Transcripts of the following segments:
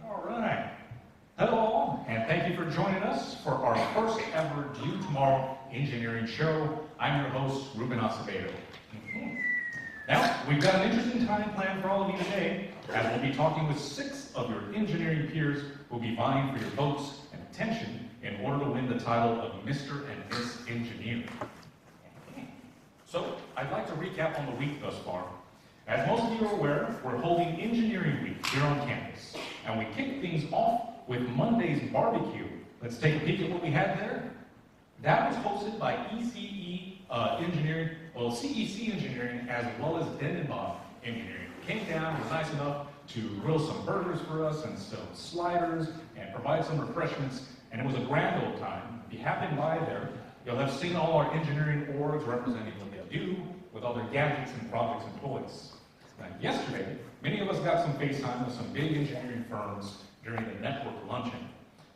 All right. Hello, and thank you for joining us for our first ever Due Tomorrow Engineering Show. I'm your host, Ruben A. Now, we've got an interesting time planned for all of you today, as we'll be talking with 6 of your engineering peers who will be vying for your votes and attention in order to win the title of Mr. and Miss Engineer. So, I'd like to recap on the week thus far. As most of you are aware, we're holding Engineering Week here on campus, and we kick things off with Monday's barbecue. Let's take a peek at what we had there. That was hosted by CEC Engineering, as well as Dendenbach Engineering. Came down, was nice enough to grill some burgers for us and some sliders and provide some refreshments, and it was a grand old time. If you have been by there, you'll have seen all our engineering orgs representing what they do with all their gadgets and projects and toys. Now, yesterday, many of us got some face time with some big engineering firms during the network luncheon.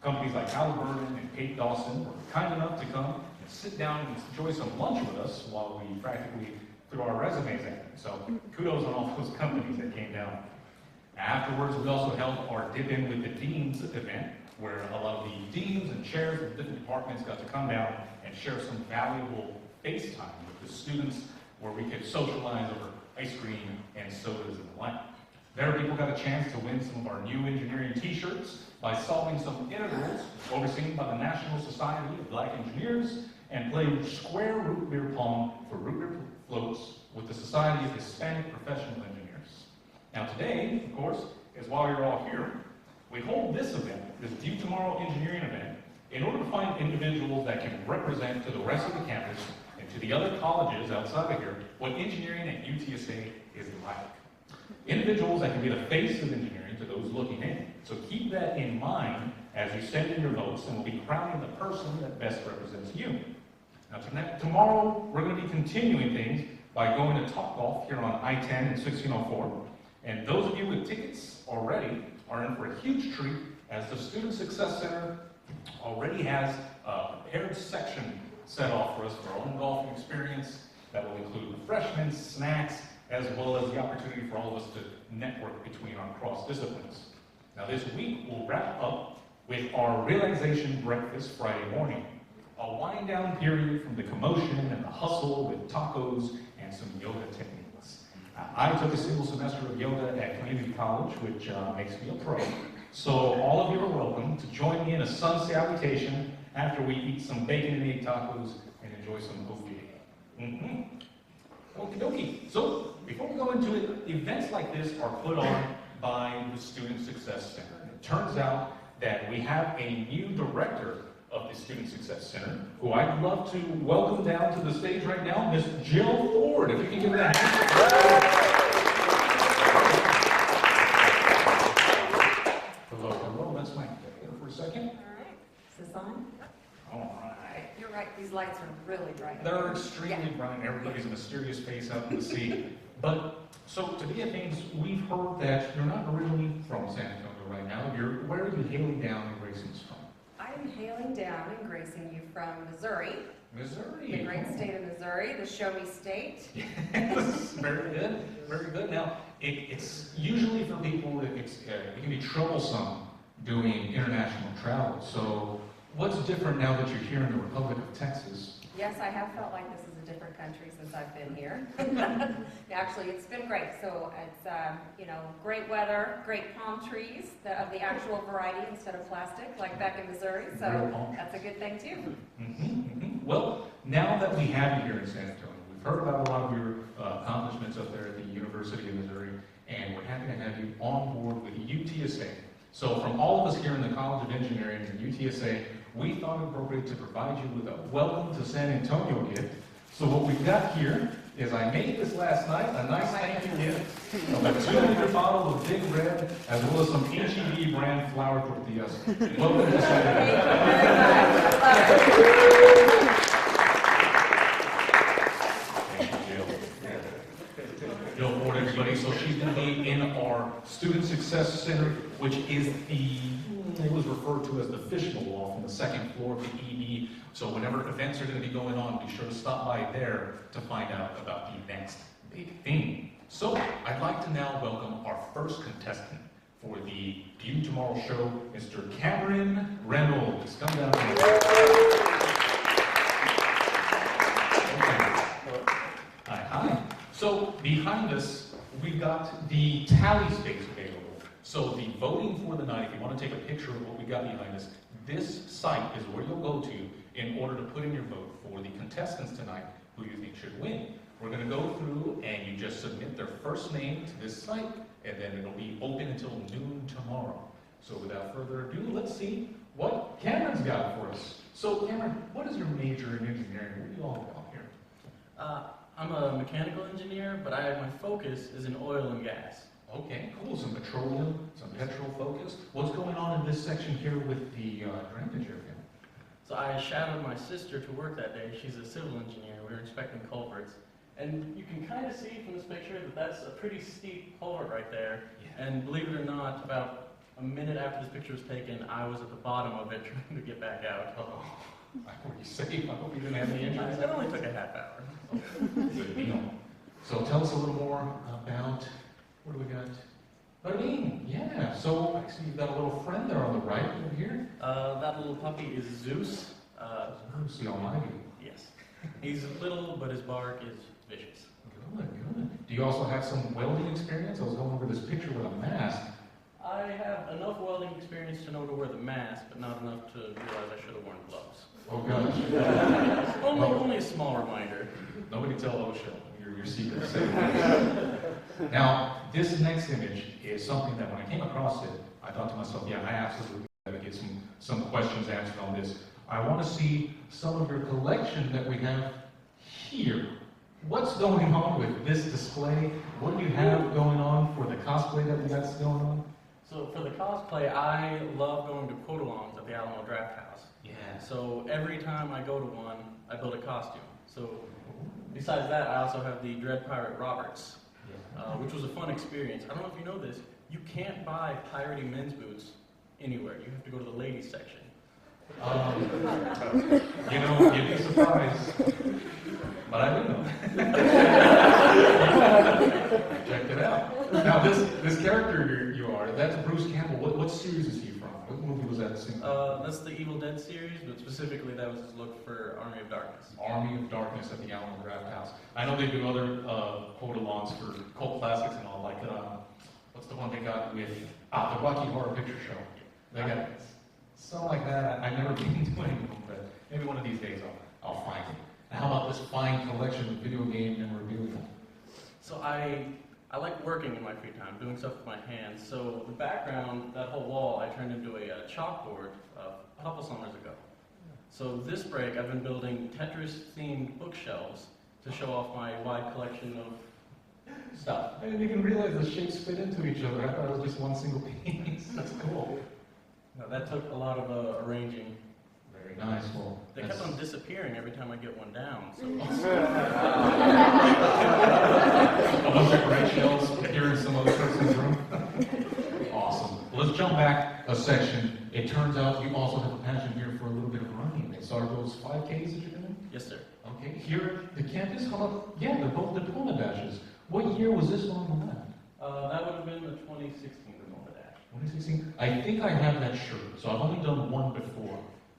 Companies like Halliburton and Kate Dawson were kind enough to come and sit down and enjoy some lunch with us while we practically threw our resumes at them. So kudos on all those companies that came down. Afterwards, we also held our Dip In with the Deans event, where a lot of the deans and chairs of different departments got to come down and share some valuable face time with the students, where we could socialize over ice cream and sodas and the like. There, people got a chance to win some of our new engineering t-shirts by solving some integrals overseen by the National Society of Black Engineers and played square root beer pong for root beer floats with the Society of Hispanic Professional Engineers. Now today, of course, is while you're all here, we hold this event, this Due Tomorrow Engineering event, in order to find individuals that can represent to the rest of the campus and to the other colleges outside of here what engineering at UTSA is like. Individuals that can be the face of engineering to those looking in. So keep that in mind as you send in your votes, and we'll be crowning the person that best represents you. Now tomorrow, we're going to be continuing things by going to Top Golf here on I-10 and 1604. And those of you with tickets already are in for a huge treat, as the Student Success Center already has a prepared section set off for us for our own golfing experience that will include refreshments, snacks, as well as the opportunity for all of us to network between our cross disciplines. Now this week, we'll wrap up with our realization breakfast Friday morning, a wind down period from the commotion and the hustle with tacos and some yoga techniques. I took a single semester of yoga at community college, which makes me a pro. So all of you are welcome to join me in a sun salutation after we eat some bacon and egg tacos and enjoy some OJ. Okie dokie. So before we go into it, events like this are put on by the Student Success Center. It turns out that we have a new director of the Student Success Center, who I'd love to welcome down to the stage right now, Miss Jill Ford. If you can give her a hand. Hello, that's my here for a second. All right, is this on? All right. You're right, these lights are really bright. They're extremely bright. Everybody's a mysterious face out in the sea. But, so to be things, we've heard that you're not originally from San Antonio right now. Where are you hailing down and gracing us from? I'm hailing down and gracing you from Missouri. Missouri. The great state of Missouri, the show me state. Yes, very good, very good. Now, it's usually for people, it can be troublesome doing international travel. So, what's different now that you're here in the Republic of Texas? Yes, I have felt like this is a different country since I've been here. Actually, it's been great. So it's, great weather, great palm trees of the actual variety instead of plastic, like back in Missouri. So that's a good thing too. Well, now that we have you here in San Antonio, we've heard about a lot of your accomplishments up there at the University of Missouri, and we're happy to have you on board with UTSA. So from all of us here in the College of Engineering and UTSA, we thought it appropriate to provide you with a welcome to San Antonio gift. So what we've got here is I made this last night, a nice thank you gift of a 2-liter bottle of Big Red, as well as some HEB brand flour tortillas. Welcome to Saturday. Jill Ford, everybody. So she's going to be in our Student Success Center, which is it was referred to as the fishbowl loft on the second floor of the ED. So whenever events are going to be going on, be sure to stop by there to find out about the next big thing. So I'd like to now welcome our first contestant for the View Tomorrow show, Mr. Carin Reynolds. Come down here. Hi. So behind us, we've got the tally stakes available. So the voting for the night, if you want to take a picture of what we got behind us, this site is where you'll go to in order to put in your vote for the contestants tonight who you think should win. We're going to go through and you just submit their first name to this site, and then it'll be open until noon tomorrow. So without further ado, let's see what Cameron's got for us. So Cameron, what is your major in engineering? What do you all about here? I'm a mechanical engineer, but my focus is in oil and gas. Okay, cool. Some petroleum, some petrol focus. What's going on in this section here with the drainage area? So I shadowed my sister to work that day. She's a civil engineer. We were inspecting culverts. And you can kind of see from this picture that that's a pretty steep culvert right there. Yeah. And believe it or not, about a minute after this picture was taken, I was at the bottom of it trying to get back out. Uh-oh. I hope you're safe. I hope you didn't have any injuries. It only took a half hour. Good deal. So tell us a little more about, what do we got? Carin, yeah. So I see you've got a little friend there on the right over here. That little puppy is Zeus. Zeus the Almighty. Yes. He's little, but his bark is vicious. Good, good. Do you also have some welding experience? I was going over this picture with a mask. I have enough welding experience to know to wear the mask, but not enough to realize I should have worn gloves. Oh, gosh. Only a small reminder. Nobody tell OSHA your secret. Now, this next image is something that when I came across it, I thought to myself, yeah, I absolutely got to get some questions answered on this. I want to see some of your collection that we have here. What's going on with this display? What do you have going on for the cosplay that we got going on? So for the cosplay, I love going to quote-alongs at the Alamo Draft House. Yeah. So every time I go to one, I build a costume. So besides that, I also have the Dread Pirate Roberts, which was a fun experience. I don't know if you know this, you can't buy piratey men's boots anywhere. You have to go to the ladies section. You know, you'd be surprised, but I do know. Check it out. Now, this character you are, that's Bruce Campbell. What series is he from? What movie was that? That's the Evil Dead series, but specifically that was his look for Army of Darkness. Army of Darkness at the Alamo Draft House. I know they do other quote-alongs for cult classics and all, like, what's the one they got with the Rocky Horror Picture Show? They got something like that. I've never been to any of them, but maybe one of these days I'll find it. And how about this fine collection of video game memorabilia? So I like working in my free time, doing stuff with my hands. So the background, that whole wall, I turned into a chalkboard a couple summers ago. So this break, I've been building Tetris-themed bookshelves to show off my wide collection of stuff. I didn't even realize the shapes fit into each other. I thought it was just one single piece. That's cool. Now, that took a lot of arranging. Very nice. Well, they kept on disappearing every time I get one down. So. A bunch of gray shells here in some other person's room. Awesome. Well, let's jump back a section. It turns out you also have a passion here for a little bit of running. They saw those 5Ks that you're doing? Yes, sir. Okay. Here at the campus, how about, yeah, they're both diploma dashes. What year was this one on the left? That would have been the 2016 diploma dash. 2016? I think I have that shirt. So I've only done one before.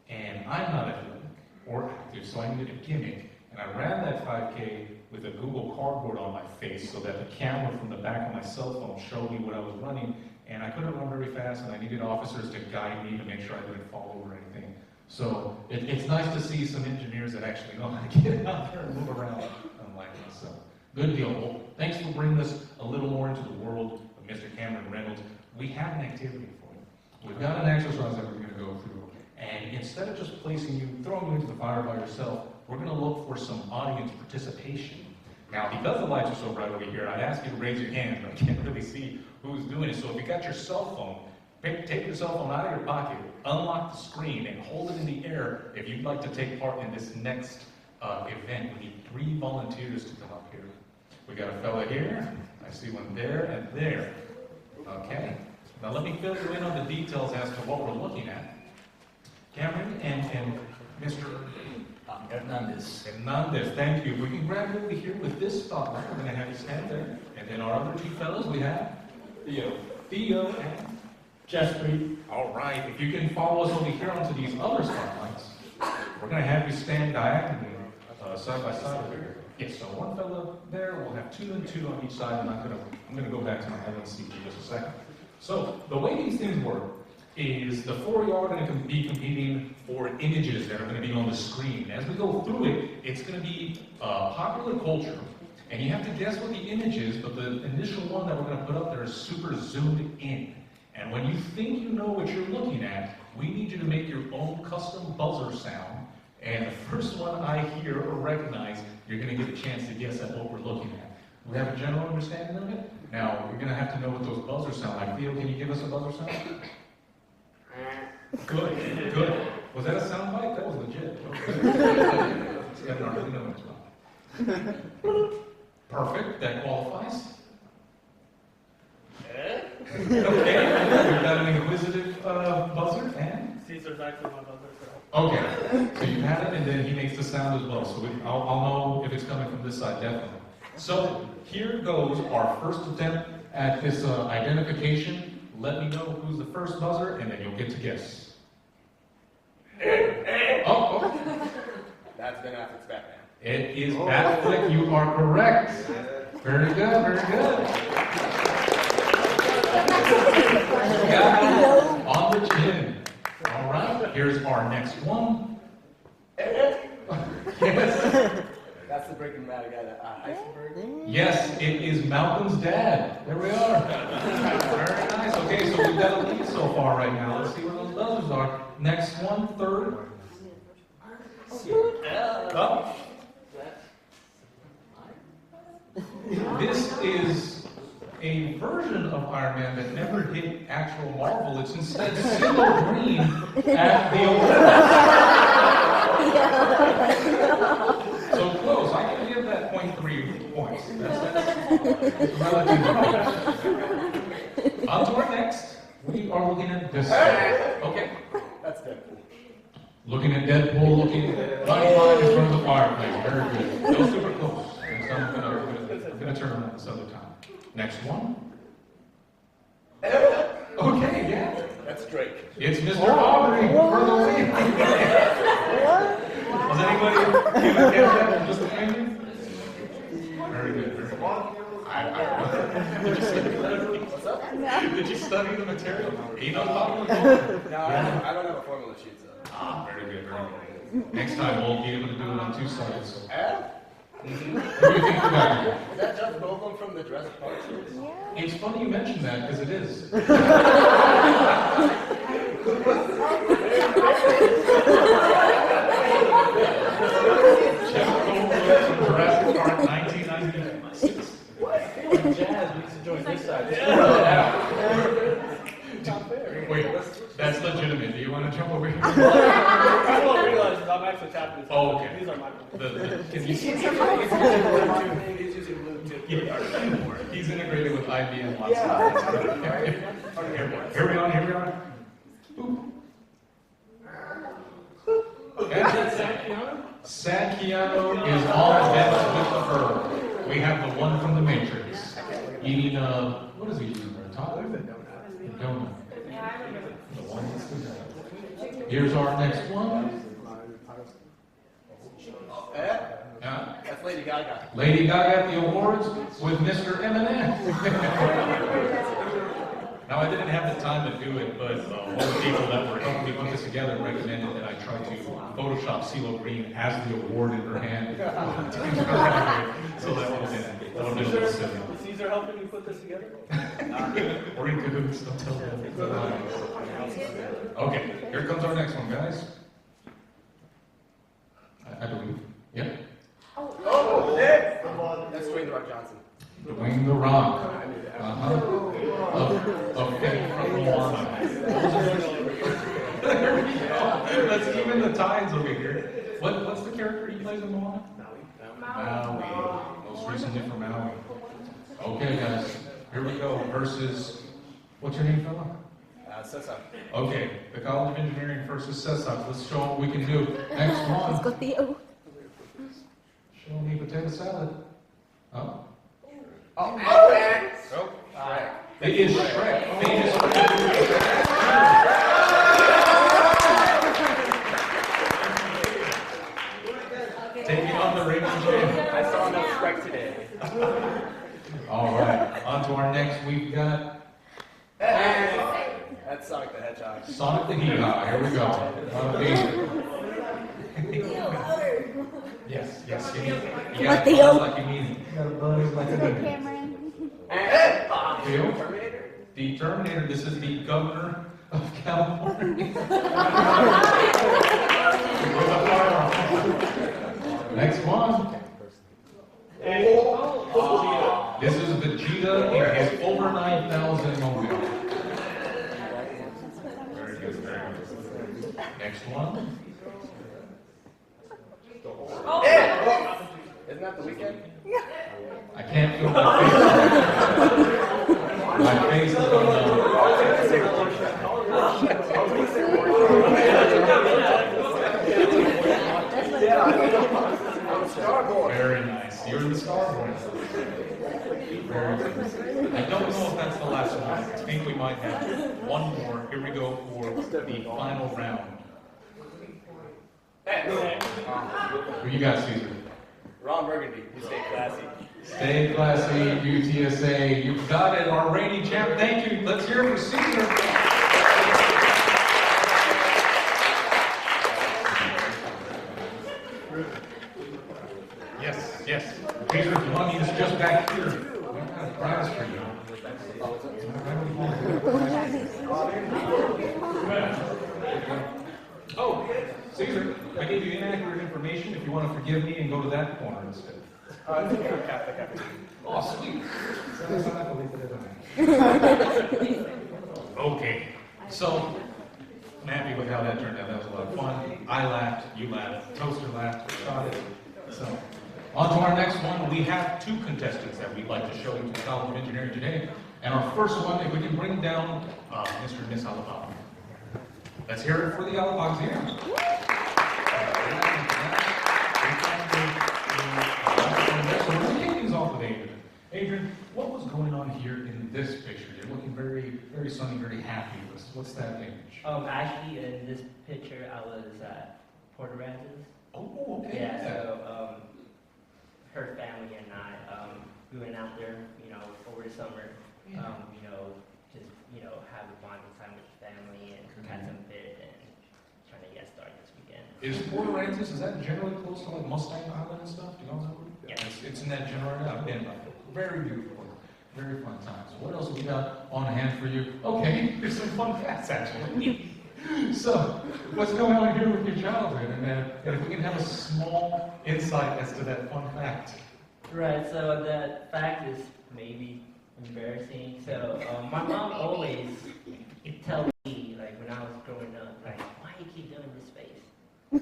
And I'm not athletic or active, so I needed a gimmick. And I ran that 5K with a Google Cardboard on my face so that the camera from the back of my cell phone showed me what I was running. And I couldn't run very fast, and I needed officers to guide me to make sure I didn't fall over anything. So it's nice to see some engineers that actually know how to get out there and move around, unlike myself. Good deal. Well, thanks for bringing us a little more into the world of Mr. Carin Reynolds. We have an activity for you. We've got an exercise that we're going to go through. And instead of just throwing you into the fire by yourself, we're going to look for some audience participation. Now, because the lights are so bright over here, I'd ask you to raise your hand, but I can't really see who's doing it. So if you got your cell phone, take your cell phone out of your pocket, unlock the screen, and hold it in the air if you'd like to take part in this next event. We need 3 volunteers to come up here. We got a fella here. I see one there and there. Okay. Now let me fill you in on the details as to what we're looking at. Cameron and Mr. Hernandez, thank you. We can grab over here with this spotlight. We're going to have you stand there. And then our other 2 fellows, we have Theo and Jeffrey. all right. If you can follow us over here onto these other spotlights, we're going to have you stand diagonally, side by side over here. Yes, so one fellow there. We'll have 2 and 2 on each side. I'm going to go back to my LNC for just a second. So the way these things work is the 4 of you are going to be competing for images that are going to be on the screen. As we go through it, it's going to be popular culture, and you have to guess what the image is, but the initial one that we're going to put up there is super zoomed in. And when you think you know what you're looking at, we need you to make your own custom buzzer sound, and the first one I hear or recognize, you're going to get a chance to guess at what we're looking at. We have a general understanding of it? Now, we're going to have to know what those buzzers sound like. Theo, can you give us a buzzer sound? Good, good. Was that a sound bite? That was legit. It's got an Arduino as well. Perfect, that qualifies. Okay, we've got an inquisitive buzzer, and? Caesar's actually my buzzer. Okay, so you have it, and then he makes the sound as well, so I'll know if it's coming from this side, definitely. So, here goes our first attempt at this identification. Let me know who's the first buzzer, and then you'll get to guess. Oh. That's Ben Affleck's Batman. It is Batflick, you are correct. Very good, very good. Got it on the chin. All right, here's our next one. Yes. That's the Breaking Bad guy, that Heisenberg. Yes, it is Malcolm's dad. There we are. Very nice. Okay, so we've got a lead so far right now. Let's see where those buzzers are. Next one, third. Oh. This is a version of Iron Man that never hit actual Marvel. It's instead CeeLo Green at the So close. I can give that 0.3 points. That's relative. On to our next. We are looking at this. Okay. That's Deadpool. Looking at Deadpool, looking at line in front of the fireplace. Very good. That was super close. And so I'm going to turn around this other time. Next one. Okay, yeah. That's Drake. It's Mr. Aubrey for the win. Was anybody able to get that? Just a finger? Very good, very good. What's up? Did you study the material? You know about it? No, I don't have a formula sheet, so. Ah, very good, very good. Next time we'll be able to do it on 2 sides. So. What do you think about it? Is that Jeff Goldblum from the Jurassic Park series? It's funny you mention that because it is. Jeff Goldblum from Jurassic Park 1996. Jazz needs to join this side. Wait, that's legitimate. Do you want to jump over here? I don't realize I'm actually tapping this. Oh, okay. These are my. Can you see? He's using Bluetooth. He's integrated with IBM lots of Here we are. Ooh. Sankiano is on the bench with the fur. We have the one from the Matrix. Eating what is he eating? A taco? Donut. The one that's the donut. Here's our next one. That's Lady Gaga. Lady Gaga at the awards with Mr. Eminem. Now, I didn't have the time to do it, but one of the people that were helping me put this together recommended that I try to Photoshop CeeLo Green as the award in her hand. So that would have been a little silly. Is Caesar helping you put this together? Or in cahoots, don't tell them. Okay, here comes our next one, guys. I believe. Yep. Oh, that's There we go. Let's even the tides over here. What's the character he plays in Moana? Maui. Most recently from Maui. Okay, guys. Here we go. Versus, what's your name, fella? Cesar. Okay, the College of Engineering versus Cesar. Let's show what we can do. Next one. Let's go, Theo. Show me potato salad. Oh. Oh, man. Nope. Shrek. It is Shrek. Famous Taking on the Raymond James. I saw enough Shrek today. All right, on to our next. We've got That's Sonic the Hedgehog. Sonic the Hedgehog. Here we go. Yes, yes, you need it. You got to buzz like you mean it. You got to buzz like you mean it. Cameron. Theo? Terminator. The Terminator. This is the governor of California. With a firearm. Next one. This is Vegeta in his over 9,000 mobile. Very good, very good. Next one. Isn't that the weekend? I can't feel my face. My face is going Very nice. You're the star boy. Very good. I don't know if that's the last one. I think we might have one more. Here we go for the final round. Who you got, Caesar? Ron Burgundy. You stay classy. Stay classy, UTSA. You've got it, our reigning champ. Thank you. Let's hear it for Caesar. Yes, yes. Caesar, if you want me, it's just back here. What kind of prize for you? Oh, Caesar, I gave you inaccurate information. If you want to forgive me and go to that corner instead. Oh, sweet. Okay, so I'm happy with how that turned out. That was a lot of fun. I laughed, you laughed, Toaster laughed, we shot it. So, on to our next one. We have two contestants that we'd like to show you to the College of Engineering today. And our first one, if we can bring down Mr. and Miss Alabama. Let's hear it for the Alabamas here. So we're going to kick things off with Adrian. Adrian, what was going on here in this picture? You're looking very, very sunny, very happy. What's that image? Actually, in this picture, I was at Port Aransas. Oh, okay. Yeah, so her family and I, we went out there, over the summer, just, have a bonding time with the family and had some bit and trying to get started this weekend. Is Port Aransas, is that generally close to like Mustang Island and stuff? Do you know that one? Yeah. It's in that general area. I've been by it. Very beautiful. Very fun times. What else we got on hand for you? Okay, here's some fun facts actually. So, what's going on here with your childhood? And if we can have a small insight as to that fun fact. Right, so that fact is maybe embarrassing. So my mom always tell me, like when I was growing up, like, why you keep doing this face? I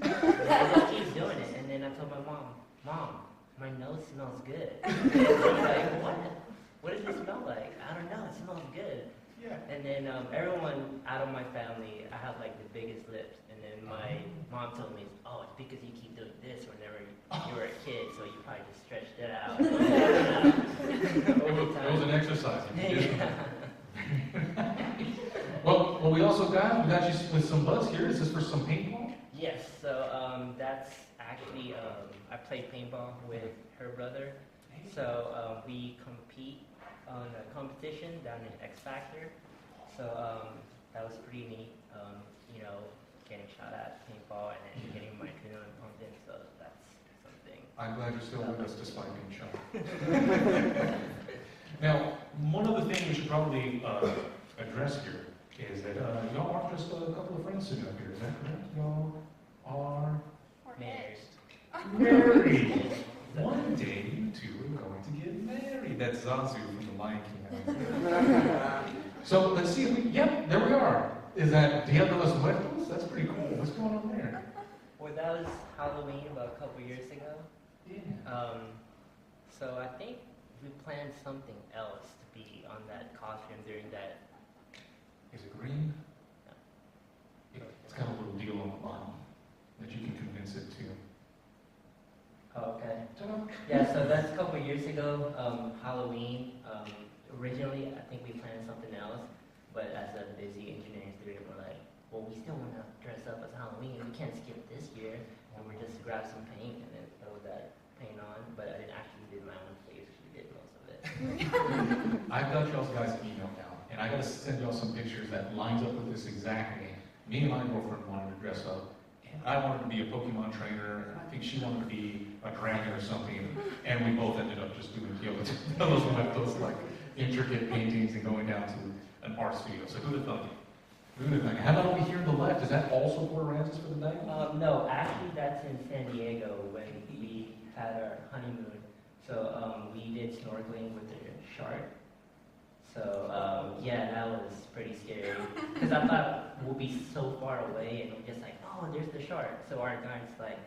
just keep doing it. And then I told my Mom, my nose smells good. And she's like, what? What does it smell like? I don't know, it smells good. Yeah. And then everyone out of my family, I have like the biggest lips. And then my mom told me, oh, it's because you keep doing this whenever you were a kid, so you probably just stretched it out. It was an exercise. Well, we also got you with some buzz here. Is this for some paintball? Yes, so that's actually, I play paintball with her brother. So we compete on a competition down in X Factor. So that was pretty neat, getting shot at paintball and then getting my adrenaline pumped in. So that's something. I'm glad you're still with us despite being shot. Now, one other thing we should probably address here is that y'all aren't just a couple of friends sitting up here, is that correct? Y'all are married. One day you two are going to get married. That's Zazu from the Lion King. So let's see if we, yep, there we are. Is that Dia de los Muertos? That's pretty cool. What's going on there? Well, that was Halloween about a couple years ago. Yeah. So I think we planned something else to be on that costume during that. Is it green? It's got a little deal on the bottom that you can convince it to. Oh, okay. Ta-da. Yeah, so that's a couple years ago, Halloween. Originally, I think we planned something else, but as a busy engineering student, we're like, well, we still want to dress up as Halloween. We can't skip this year, and we just grab some paint and then throw that paint on. But I didn't actually did my own face. She did most of it. I've got y'all's guys' email now, and I gotta send y'all some pictures that lines up with this exactly. Me and my girlfriend wanted to dress up, and I wanted to be a Pokemon trainer, and I think she wanted to be a dragon or something, and we both ended up just doing those like intricate paintings and going down to an art studio. So who'd have thought? Who'd have thought? How about over here on the left? Is that also Port Aransas for the night? No, actually, that's in San Diego when we had our honeymoon. So we did snorkeling with the shark. So yeah, that was pretty scary because I thought we'll be so far away, and I'm just like, oh, there's the shark. So our guide's like,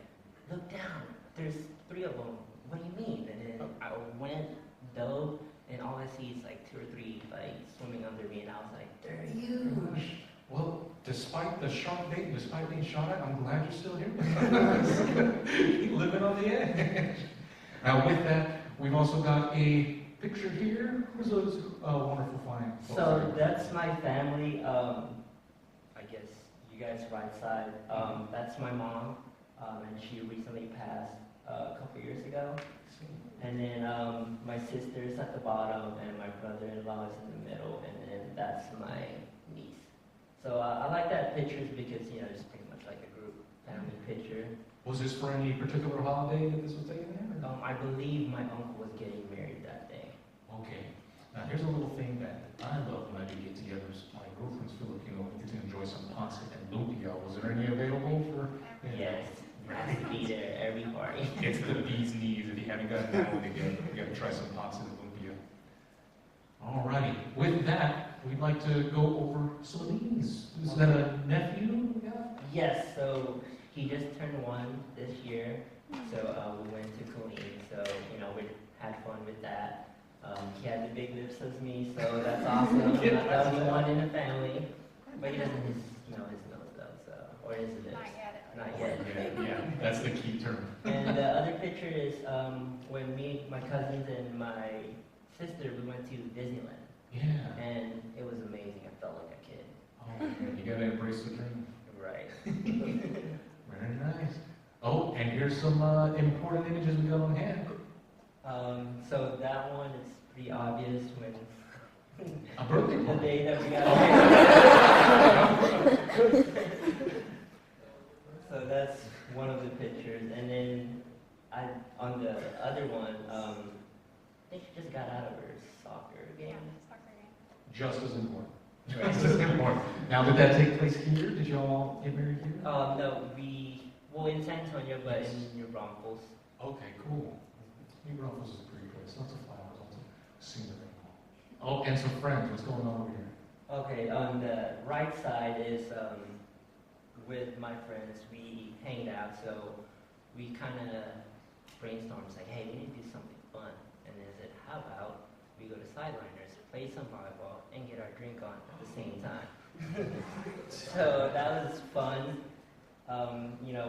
look down, there's 3 of them. What do you mean? And then I went, dove, and all I see is like 2 or 3 like swimming under me, and I was like, they're huge. Well, despite the shark bait, despite being shot at, I'm glad you're still here. Keep living on the edge. Now with that, we've also got a picture here. Who's those wonderful flying folks So here? that's my family. I guess you guys right side. That's my mom, and she recently passed a couple years ago. And then my sister's at the bottom, and my brother-in-law is in the middle, and then that's my niece. So I like that pictures because it's pretty much like a group family picture. Was this for any particular holiday that this was taken in? or- I believe my uncle was getting married that day. Okay. Now here's a little thing that I love when I do get-togethers. My girlfriend's Filipino. We get to enjoy some pasta and lumpia. Was there any available for? Yes, has to be there every party. It's the bee's knees. If you haven't gotten that one again, you got to try some pasta and lumpia. Alrighty. With that, we'd like to go over some of these. Is that a nephew? Yeah. Yes, so he just turned 1 this year, so we went to Carin, so we had fun with that. He had the big lips as me, so that's awesome. I'm not the only one in the family, but he doesn't his nose though, so or is it? Not yet. Yeah, that's the key term. And the other picture is when me, my cousins, and my sister we went to Disneyland, Yeah. and it was amazing. I felt like a kid. Oh, man, you gotta embrace the dream. Right. Very nice. Oh, and here's some important images we got on hand. So that one is pretty obvious when A birthday the party. day that we got So that's one of the pictures, and then on the other one, I think she just got out of her soccer game. Just as important. Just as important. Now, did that take place here? Did y'all get married here? No, in San Antonio, but in New Braunfels. Okay, cool. New Braunfels is a pretty place. Lots of flowers, lots of scenery. Oh, and some friends. What's going on over here? Okay, on the right side is with my friends. We hanged out, so we kind of brainstormed, like, hey, we need to do something fun. And then said, how about we go to Sideliners, play some volleyball, and get our drink on at the same time. So that was fun.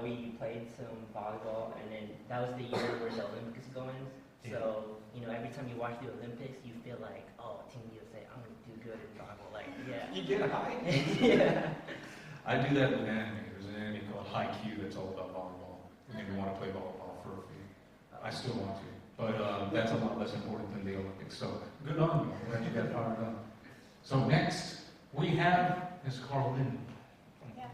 We played some volleyball, and then that was the year where the Olympics going. So, every time you watch the Olympics, you feel like, oh, Team USA, I'm going to do good in volleyball. Like, yeah. You get high? Yeah. I do that with anime. There's an anime called Haikyuu that's all about volleyball. It made me want to play volleyball for a few. I still want to. But that's a lot less important than the Olympics. So good on you. I'm glad you got fired up. So next, we have Ms. Carlin. Yes.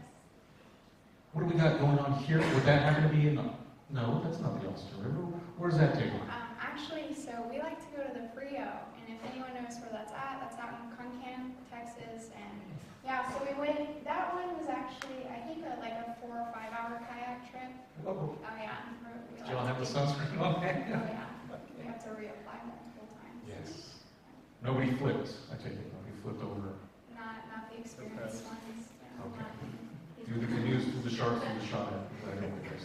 What do we got going on here? Would that happen to be in the... No, that's not the Ulster River. Where's that take? Actually, so we like to go to the Frio, and if anyone knows where that's out in Concan, Texas, and yeah, so we went, that one was actually, I think, like a 4 or 5 hour kayak trip. Oh, Oh yeah. do y'all have the sunscreen on? Oh yeah, we have to reapply multiple times. Yes. Nobody flipped. I take it. Nobody flipped over. Not the experienced ones. sharks in the shot at. I know what it is.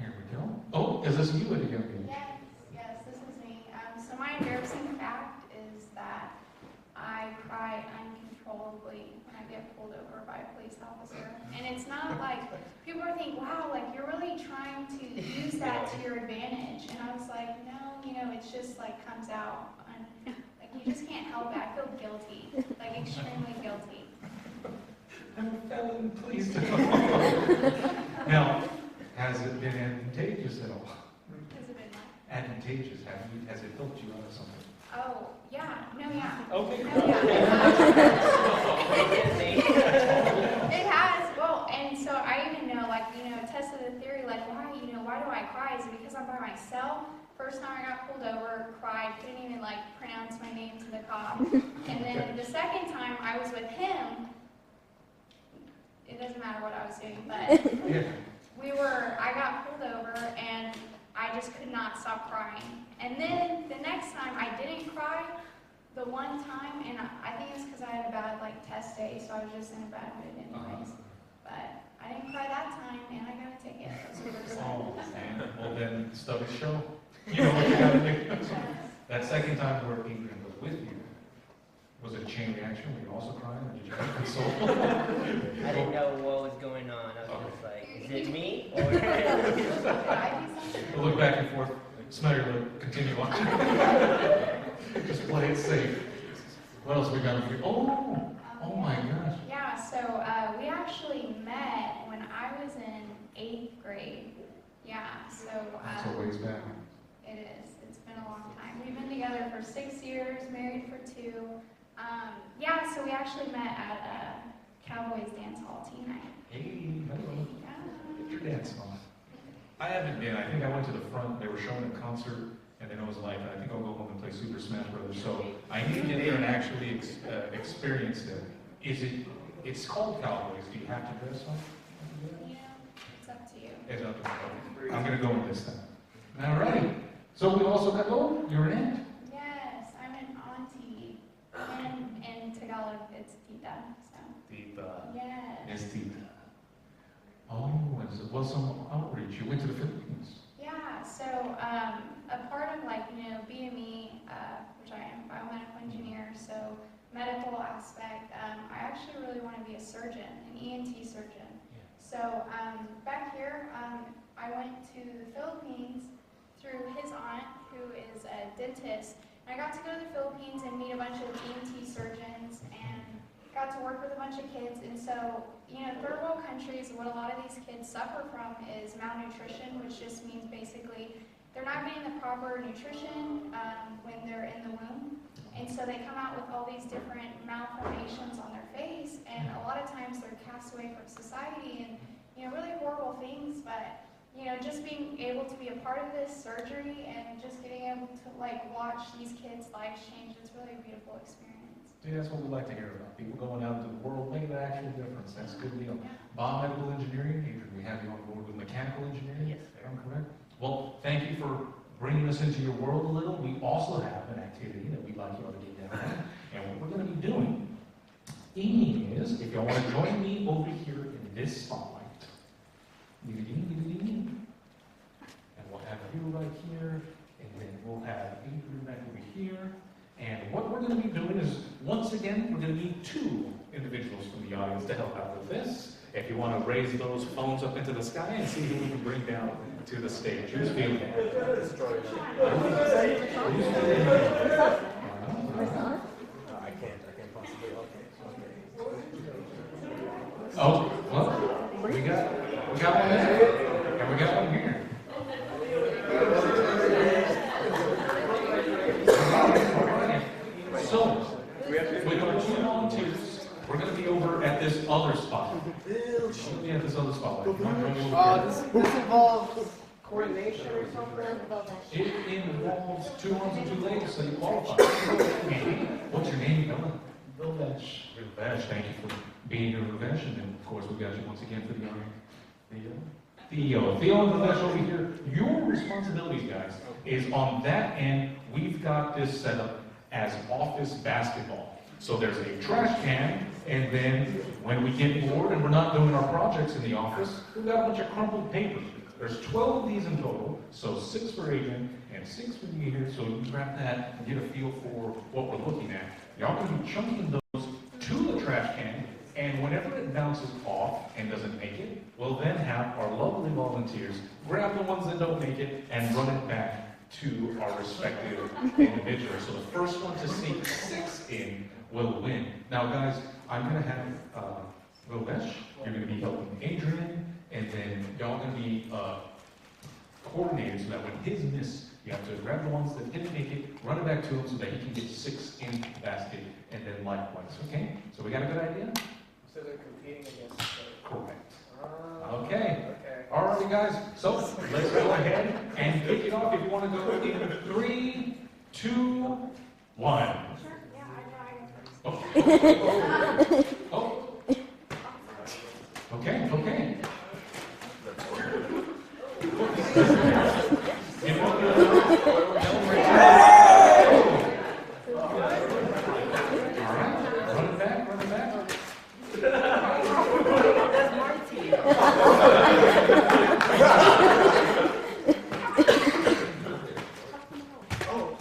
Here we go. Oh, is this you, Adrian? Yes, this is me. So my embarrassing fact is that I cry uncontrollably when I get pulled over by a police officer. And it's not like, people think, wow, like you're really trying to use that to your advantage. And I was like, no, it's just like comes out. Like you just can't help it. I feel guilty, like extremely guilty. I'm a felon, please don't. Now, has it been advantageous at all? Has it been like, Advantageous? Has it helped you out of something? oh, yeah, no, yeah. Okay. No, yeah. It has, well, and so I even know, like, tested the theory, like, why do I cry? Is it because I'm by myself? First time I got pulled over, cried, couldn't even, like, pronounce my name to the cop. And then the second time I was with him, it doesn't matter what I was doing, but Yeah. I got pulled over, and I just could not stop crying. And then the next time I didn't cry, the one time, and I think it's because I had a bad, like, test day, so I was just in a bad mood anyways. But I didn't cry that time, and I got a ticket. That's what it Oh, said. man. Well, then, studies show. You know what you gotta do. That second time where Adrian was with you, was it a chain reaction? Were you also crying, or did you have console? I didn't know what was going on. I was just like, is it me? Or Did I do something? We'll look back and forth, smell your lip, continue on. Just play it safe. What else we got here? Oh my gosh. Yeah, so we actually met when I was in 8th grade. Yeah, so That's a ways back. it is. It's been a long time. We've been together for 6 years, married for 2. Yeah, so we actually met at Cowboys Dance Hall teen night. Hey, hello. Yeah. Get your dance on. I haven't been. I think I went to the front. They were showing a concert, and then I was like, I think I'll go home and play Super Smash Brothers. So I need to get there and actually experience it. It's called Cowboys. Do you have to dress up? It's up to you. It's up to me. I'm going to go with this then. All right. So we also got, you're an aunt. Yes, I'm an auntie. And in Tagalog, it's tita. So, Tita. yes. Yes, Tita. Oh, was some outreach. You went to the Philippines. Yeah, so a part of BME, which I am, biomedical engineer, so medical aspect, I actually really want to be a surgeon, an ENT surgeon. So back here, I went to the Philippines through his aunt, who is a dentist. And I got to go to the Philippines and meet a bunch of ENT surgeons and got to work with a bunch of kids. And so, third world countries, what a lot of these kids suffer from is malnutrition, which just means basically they're not getting the proper nutrition when they're in the womb. And so they come out with all these different malformations on their face, and a lot of times they're cast away from society and, really horrible things. But, just being able to be a part of this surgery and just getting able to, watch these kids' lives change, it's really a beautiful experience. See, that's what we like to hear about. People going out into the world, making an actual difference. That's a good deal. Biomedical engineering, Adrian, we have you on board with mechanical engineering? Yes, sir. Am I correct? Well, thank you for bringing us into your world a little. We also have an activity that we'd like you all to get down on. And what we're going to be doing is, if y'all want to join me over here in this spotlight, and we'll have you right here, and then we'll have Adrian back over here. And what we're going to be doing is, once again, we're going to need 2 individuals from the audience to help out with this. If you want to raise those phones up into the sky and see who we can bring down to the stage. Who's feeling it? I can't possibly help you. Oh, well, we got one there, and we got one here. So, with our 2 volunteers, we're going to be over at this other spot. We'll be at this other spot. This involves coordination or something? It involves 2 arms and 2 legs, so you qualify. What's your name, Bella? Rubesh. Rubesh, thank you for being here, Rubesh. And then, of course, we got you once again for the Theo. Theo and Rubesh over here. Your responsibilities, guys, is on that end. We've got this set up as office basketball. So there's a trash can And then when we get bored and we're not doing our projects in the office, we've got a bunch of crumpled paper. There's 12 of these in total, so 6 for Adrian and 6 for you here, so you can grab that and get a feel for what we're looking at. Y'all can be chunking those to the trash can, and whenever it bounces off and doesn't make it, we'll then have our lovely volunteers grab the ones that don't make it and run it back to our respective individuals. So the first one to sneak 6 in will win. Now guys, I'm going to have Ruben, you're going to be helping Adrian, and then y'all going to be coordinated so that when his miss, you have to grab the ones that didn't make it, run it back to him so that he can get 6 in the basket, and then likewise, okay? So we got a good idea? So they're competing against each other. Correct. Okay. Okay. Okay. Alrighty guys, so let's go ahead and kick it off if you want to go in 3, 2, 1. Sure, yeah, I know I go first. Oh. Okay, okay. Alright, run it back, run it back.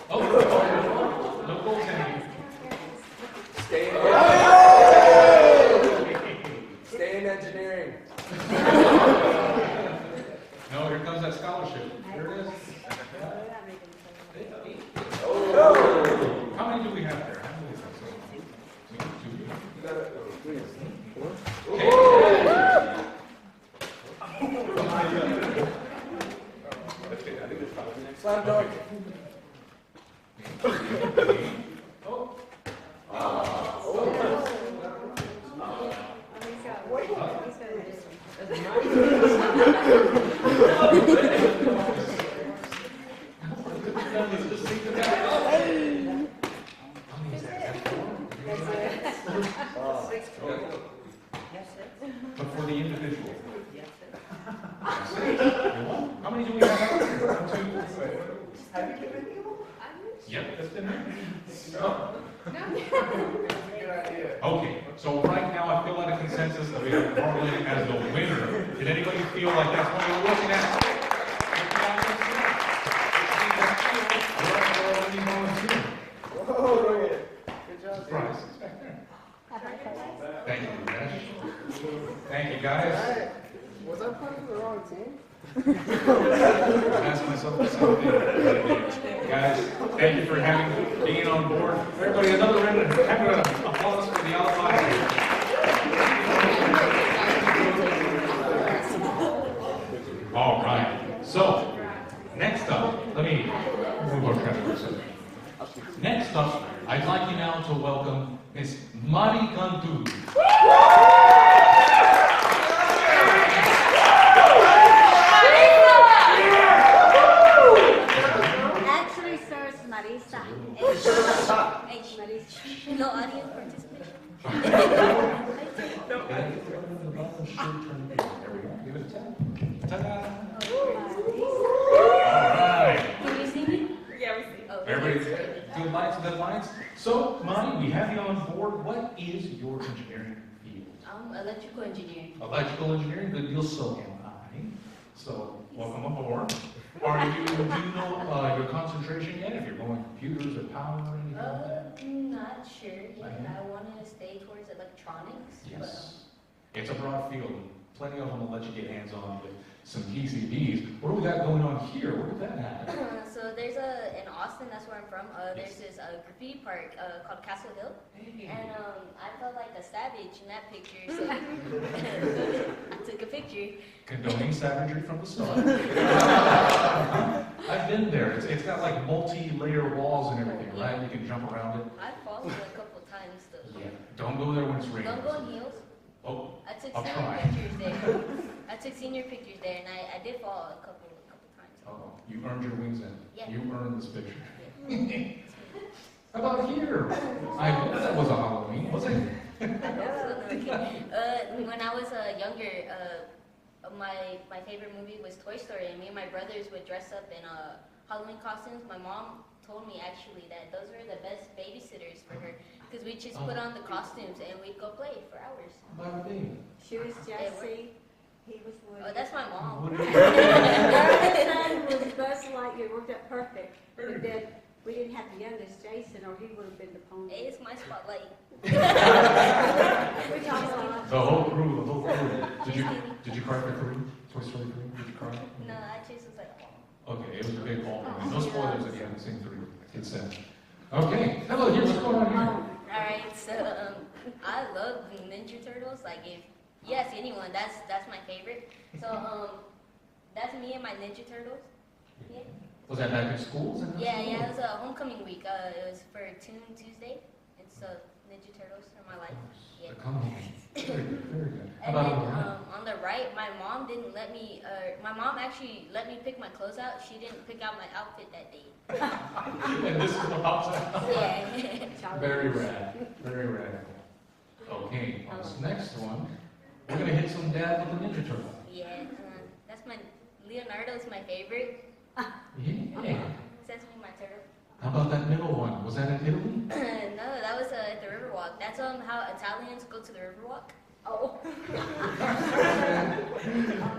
Oh, no goaltending. Stay in engineering. No, here comes that scholarship. Here it is. How many do we have there? How many is that? Two. Slam dunk. Oh. But for the individual. How many do we have out here? 1, 2, 3. Yep, that's been there. Okay, so right now I feel like a consensus that we have Marlon as the winner. Did anybody feel like that's what we were looking at? Oh, good job. Prize. Thank you, Rash. Thank you, guys. Alright. Was I playing for the wrong team? I asked myself the same thing. Guys, thank you for being on board. Everybody, another round of applause for the outliers. All right. So, next up, let me move our track for a second. Next up, I'd like you now to welcome Miss Mari Cantu. Actually, sir, it's Marisa. H. Marisa. No audience participation. There we go. Give it a tap. Ta-da. Marisa. All right. Can you see me? Yeah, we see. Oh, Everybody, good lights, good lights. So, Mari, we have you on board. What is your engineering field? Electrical engineering. Electrical engineering, good deal. So am I. So, welcome aboard. Do you know your concentration yet? If you're going computers or power or anything like that? Not sure yet. I want to stay towards electronics. Yes. It's a broad field. Plenty of them will let you get hands on with some PCBs. What do we got going on here? Where did that happen? So there's in Austin, that's where I'm from, there's this graffiti park called Castle Hill. And I felt like a savage in that picture, so took a picture. Condoning savagery from the start. I've been there. It's got like multi-layer walls and everything, right? You can jump around it. I've fallen a couple times though. Yeah. Don't go there when it's raining. Don't go in heels. Oh, I took I'll senior try. pictures there. I took senior pictures there, and I did fall a couple times. oh, you earned your wings in. Yeah. You earned this picture. How about here? I bet that was a Halloween, was it? When I was younger, my favorite movie was Toy Story, and me and my brothers would dress up in Halloween costumes, my mom told me actually that those were the best babysitters for her because we just put on the costumes and we'd go play for hours. She was Jesse. He was Woody. Oh, that's my mom. Her son was Buzz Lightyear, worked out perfect. But then we didn't have the youngest, Jason, or he would have been the pony. Hey, it's my spotlight. We talked a lot. The whole crew. Did you cry for 3? Toy Story 3? Did you cry? No, I just was like, oh. Okay, it was a big ball. No spoilers if you haven't seen 3. Consent. Okay, hello, here's what's going on here. Alright, so I love Ninja Turtles. Like if you ask anyone, that's my favorite. So that's me and my Ninja Turtles. Yeah. Was that back in school? Yeah, it was a homecoming week. It was for Toon Tuesday. It's Ninja Turtles for my life. Yeah. The coming. Very good, very good. How And about then on the right? on the right, my mom didn't let me. My mom actually let me pick my clothes out. She didn't pick out my outfit that day. And this is the outside. Yeah. Very rad. Very radical. Okay, on this next one, we're going to hit some dad with the Ninja Turtle. Yeah. That's my Leonardo's my favorite. Yeah. That's me, my turtle. How about that middle one? Was that in Italy? No, that was at the Riverwalk. That's how Italians go to the Riverwalk. Oh.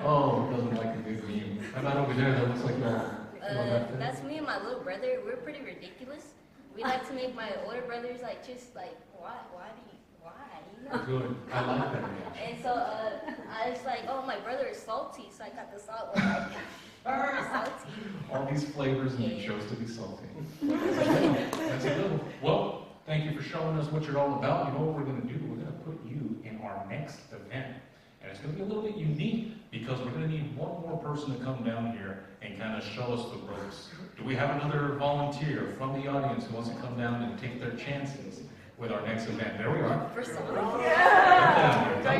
Oh, doesn't like a good meme. How about over there? That looks like That's me and my little brother. We're pretty ridiculous. We like to make my older brothers like just like why you know? Good. I like that reaction. And so I was like, oh, my brother is salty, so I got the salt one. Like, salty. All these flavors and you chose to be salty. That's a good one. Well, thank you for showing us what you're all about. You know what we're going to do? We're going to put you in our next event. And it's going to be a little bit unique because we're going to need one more person to come down here and kind of show us the ropes. Do we have another volunteer from the audience who wants to come down and take their chances with our next event? There we are. For some. Come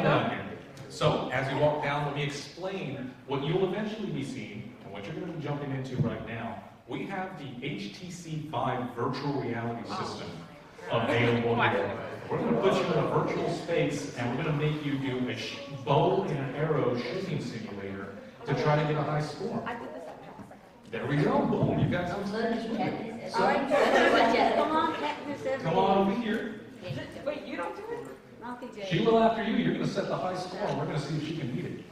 down here. So, as you walk down, let me explain what you'll eventually be seeing and what you're going to be jumping into right now. We have the HTC Vive virtual reality system available here. We're going to put you in a virtual space and we're going to make you do a bow and an arrow shooting simulator to try to get a high score. There we go. Boom. You got some experience with it. So, Come on, Katniss, every come on over here. Wait, you don't do it? Monkey J. She will after you. You're going to set the high score. We're going to see if she can beat it.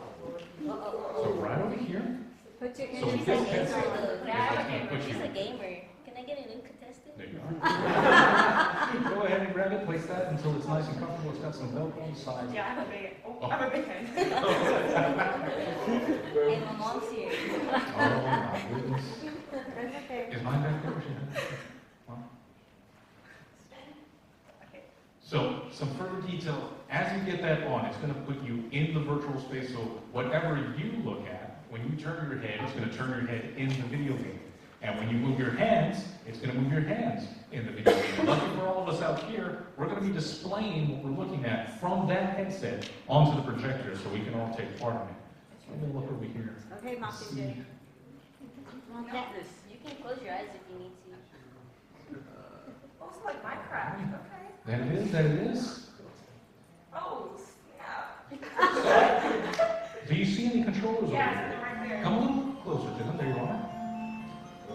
So right over here. Put your So we She's get a pencil. gamer. She's a gamer. Can I get a new contestant? There you are. Go ahead and grab it. Place that until it's nice and comfortable. It's got some Velcro on the side. Yeah, I'm a big fan. And my mom's here. Oh my goodness. That's okay. Is mine back there? Huh? So, some further detail. As you get that on, it's going to put you in the virtual space. So, whatever you look at, when you turn your head, it's going to turn your head in the video game. And when you move your hands, it's going to move your hands in the video game. Lucky for all of us out here, we're going to be displaying what we're looking at from that headset onto the projector so we can all take part in it. So, we'll look over here. Okay, Monkey J. Come on, Katniss. You can close your eyes if you need to. Oh, it's like Minecraft. Okay. That it is, that it is. Oh, snap. Do you see any controllers over Yeah, here? they're right there. Come a little closer to them. There you are.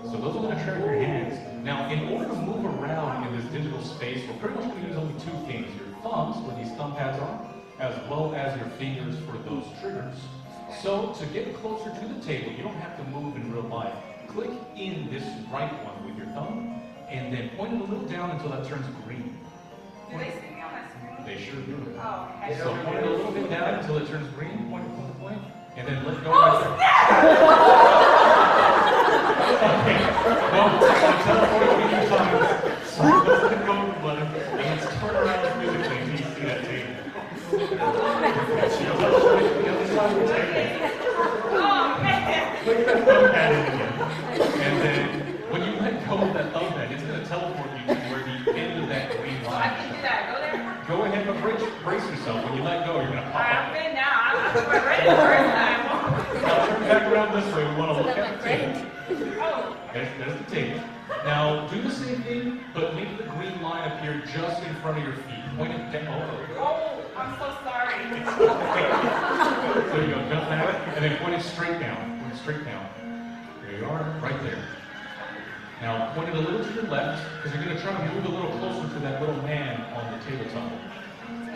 So those are going to track your hands. Now, in order to move around in this digital space, we're pretty much going to use only two things. Your thumbs, where these thumb pads are, as well as your fingers for those triggers. So, to get closer to the table, you don't have to move in real life. Click in this right one with your thumb, and then point it a little down until that turns green. Do they see me on that screen? They sure do. Oh, okay. So point it a little bit down until it turns green, point, and then let go right there. Okay, well, I'll teleport a few times, so let's let go of the button, and let's turn around physically until you see that table. The other side of the table. Oh, man. Click that thumb pad in again, and then when you let go of that thumb pad, it's going to teleport you to where the end of that green So I line can is. do that. Go there. Go ahead, but brace yourself. When you let go, you're going to All pop right, up. I'm good now. I'm ready the first time. Now turn back around this way. We want to look So at the table. Oh, There's the table. Now do the same thing, but make the green line appear just in front of your feet. Point it down. oh, I'm so sorry. There you go. Jump that, and then point it straight down. Point it straight down. There you are, right there. Now, point it a little to your left, because you're going to try to move a little closer to that little man on the tabletop.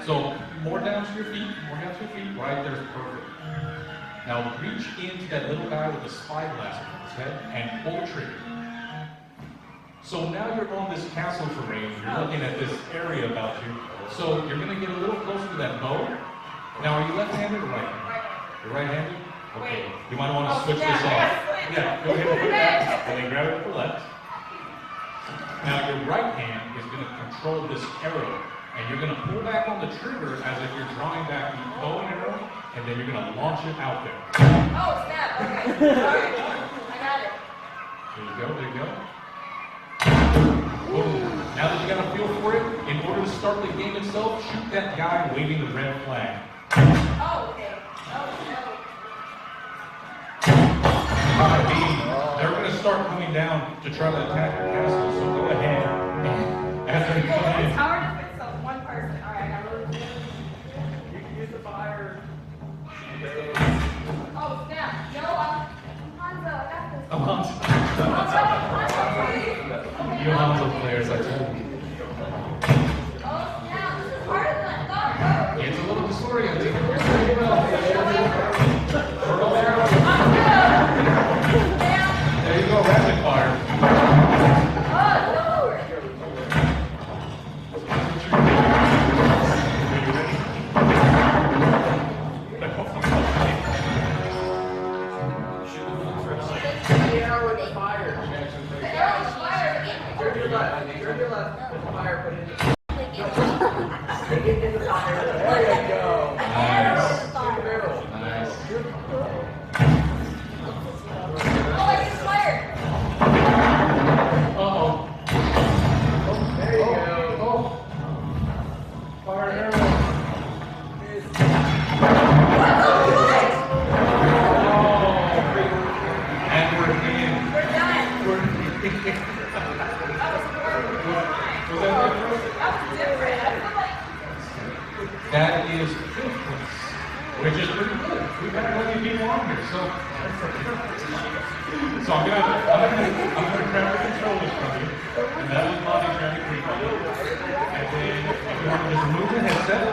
So, more down to your feet, right there's perfect. Now, reach into that little guy with the spyglass on his head and pull the trigger. So now you're on this castle terrain, you're looking at this area about you. So you're going to get a little closer to that bow. Now, are you left-handed or right-handed? You're right-handed? Okay. You might want to switch this off. Yeah, go ahead and put that, and then grab it with the left. Now, your right hand is going to control this arrow, and you're going to pull back on the trigger as if you're drawing back the bow and arrow, and then you're going to launch it out there. Oh, snap, okay. All right, I got it. There you go. Boom. Now that you got a feel for it, in order to start the game itself, shoot that guy waving the red flag. Oh, okay. Oh, no. They're going to start coming down to try to attack your castle, so go ahead. As they come in. It's hard if it's one person. All right, I really do. You can use the fire. Oh, snap. No, I'm Hanzo. I got this. I'm on. Okay, You Hanzo players, I tell you. Oh, snap. This is harder than I thought. It's a little disorienting. You're pretty well. There you go, rapid fire. Turn your left. Fire, put it in the Stick it in the fire. There you go. Nice. Shoot barrel. Nice. Oh, I just fired. Uh-oh. There you go. Fire arrow. And we're in. We're done. Was that different? That was different. I feel like That is fifth place, which is pretty good. We've had plenty of people on here, so I'm gonna grab the controllers from you, and that was Monty trying to creep on you. And then if you want to just remove the headset,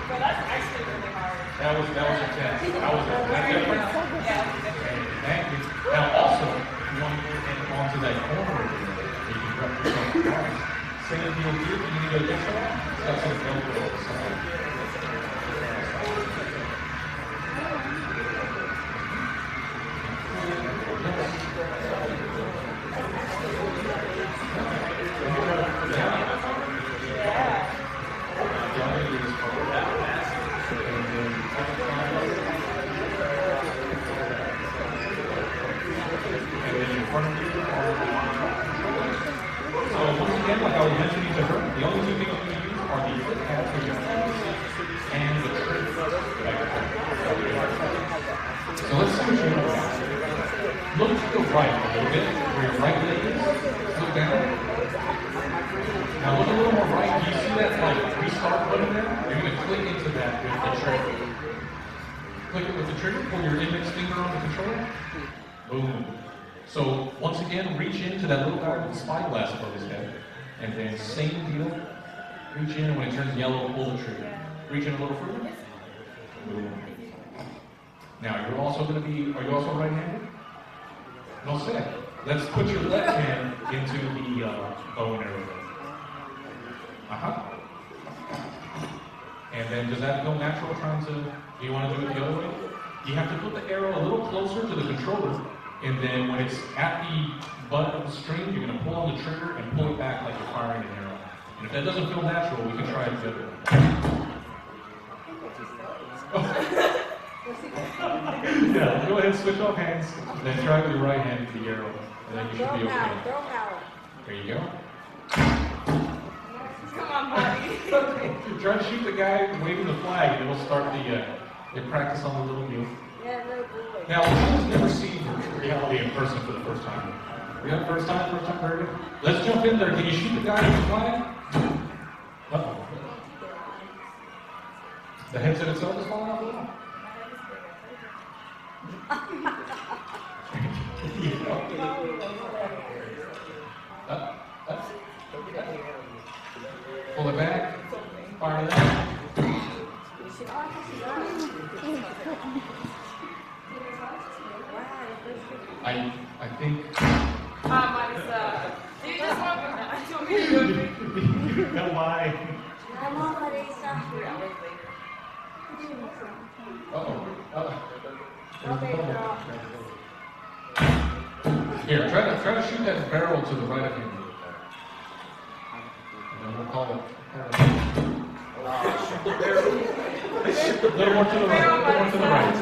well, that's actually really hard. that was a test. That was that different. Yeah, it's different. Thank you. Now also, if you want to get onto that corner over there, you can grab yourself a card. Same deal here. You need to go this way. That's a Velcro on the side. Like I was mentioning to her, the only two things we use are the flip pads for your hands and the trigger. So let's see what you know. Look to the right a little bit, where your right leg is. Look down. Now look a little more right. Do you see that like restart button there? You're going to click into that with the trigger. Click it with the trigger, pull your index finger on the controller. Boom. So once again, reach into that little guy with the spyglass above his head. And then same deal, reach in, and when it turns yellow, pull the trigger. Reach in a little further. Boom. Now, are you also right-handed? No say. Let's put your left hand into the bow and arrow. And then does that feel natural do you want to do it the other way? You have to put the arrow a little closer to the controller, and then when it's at the butt of the string, you're going to pull on the trigger and pull it back like you're firing an arrow. And if that doesn't feel natural, we can try it the other way. Yeah, go ahead, switch off hands, then try with your right hand with the arrow, and then you should be okay. There you go. Come on, buddy. Try to shoot the guy waving the flag, and we'll start the practice on the little deal. Yeah, no boy. Now, who's never seen reality in person for the first time? We have first time, very good. Let's jump in there. Can you shoot the guy with the flag? Uh-oh. The headset itself is falling off the wall. Yeah. I think. Do you just want me to do it? No, why? Come on, Marisa. Okay, girl. Here, try to shoot that barrel to the right of him. And then we'll call it. A little more to the right, a little more to the right.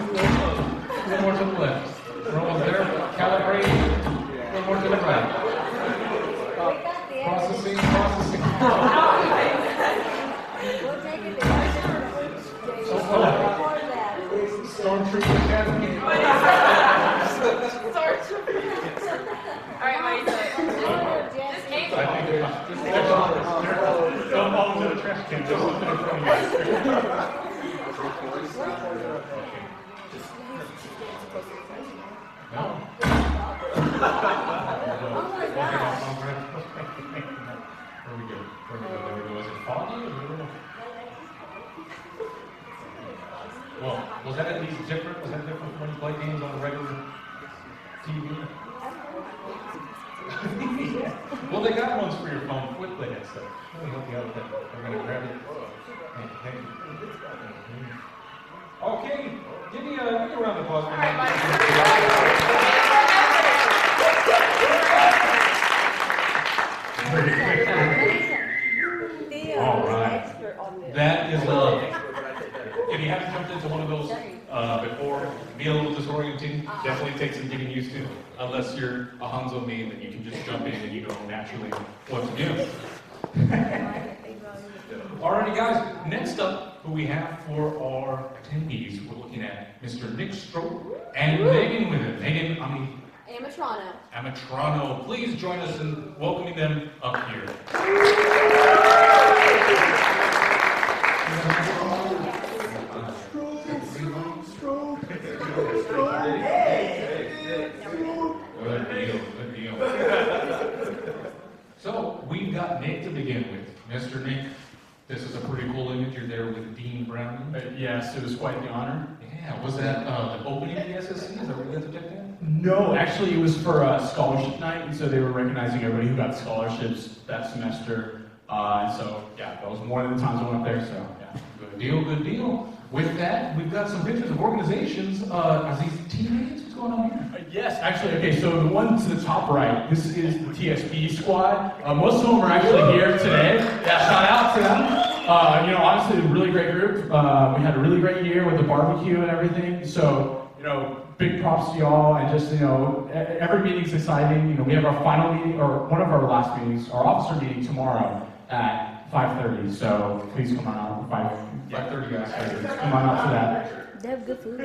A little more to the left. We're almost there. Calibrate. A little more to the right. Processing. We'll take it to So far. Stormtrooper Academy. All right, just aim. I think don't fall into the trash can. Just something in front of you. No. Oh my gosh. There we go. There we go. Is it foggy? Well, was that at least different? Was that different from when you play games on a regular TV? Yeah. Well, they got ones for your phone. Quick play that stuff. Let me help you out with that. I'm going to grab it. Thank you. Okay. Give me a round of applause for All right. That is love. If you haven't jumped into one of those before, be a little disorienting. Definitely takes some getting used to. Unless you're a Hanzo main, then you can just jump in and you know naturally what to do. Alrighty, guys. Next up, who we have for our attendees, we're looking at Mr. Nick Stroke and Megan with him. Megan, Amatrano. Please join us in welcoming them up here. Good deal. So, we've got Nick to begin with. Mr. Nick, this is a pretty cool image. You're there with Dean Brown. Yes, it was quite the honor. Yeah, was that the opening of the SSC? Is that where you got to check that? No, actually it was for scholarship night, and so they were recognizing everybody who got scholarships that semester. And so, yeah, that was one of the times I went up there, so, yeah. Good deal. With that, we've got some pictures of organizations. Are these teammates? What's going on here? Yes, actually, okay, so the one to the top right, this is the TSP squad. Most of them are actually here today. Yeah, shout out to them. You know, honestly, a really great group. We had a really great year with the barbecue and everything. So, you know, big props to y'all, and just, you know, every meeting's exciting. You know, we have our final meeting, or one of our last meetings, our officer meeting tomorrow at 5:30. So please come on out. 5:30, guys. Come on out to that. They have good food.